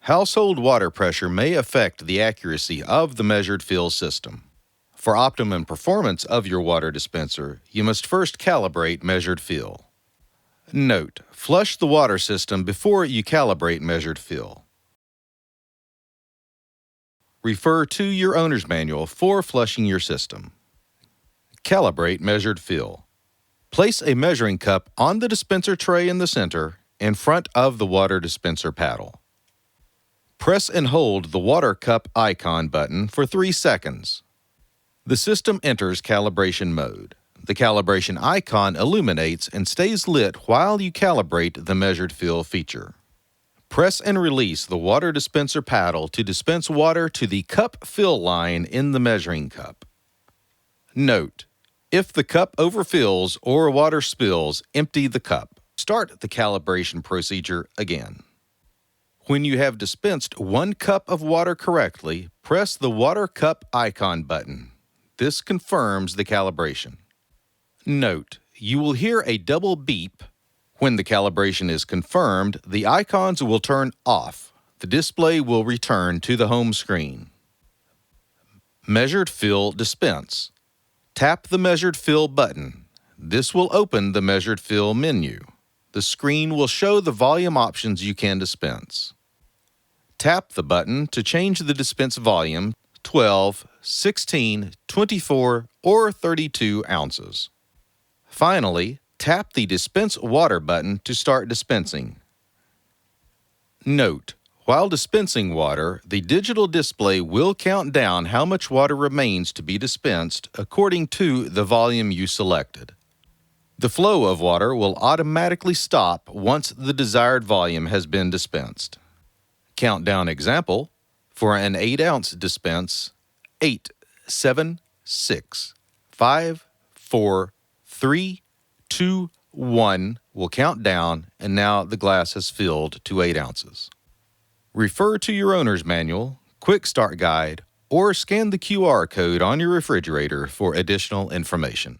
Household water pressure may affect the accuracy of the measured fill system. For optimum performance of your water dispenser, you must first calibrate measured fill. Note: flush the water system before you calibrate measured fill. Refer to your owner's manual for flushing your system. Calibrate measured fill. Place a measuring cup on the dispenser tray in the center, in front of the water dispenser paddle. Press and hold the water cup icon button for 3 seconds. The system enters calibration mode. The calibration icon illuminates and stays lit while you calibrate the measured fill feature. Press and release the water dispenser paddle to dispense water to the cup fill line in the measuring cup. Note: if the cup overfills or water spills, empty the cup. Start the calibration procedure again. When you have dispensed 1 cup of water correctly, press the water cup icon button. This confirms the calibration. Note: you will hear a double beep. When the calibration is confirmed, the icons will turn off. The display will return to the home screen. Measured fill dispense. Tap the measured fill button. This will open the measured fill menu. The screen will show the volume options you can dispense. Tap the button to change the dispense volume: 12, 16, 24, or 32 ounces. Finally, tap the Dispense Water button to start dispensing. Note: while dispensing water, the digital display will count down how much water remains to be dispensed according to the volume you selected. The flow of water will automatically stop once the desired volume has been dispensed. Countdown example: for an 8-ounce dispense, 8, 7, 6, 5, 4, 3, 2, 1 will count down, and now the glass has filled to 8 ounces. Refer to your owner's manual, quick start guide, or scan the QR code on your refrigerator for additional information.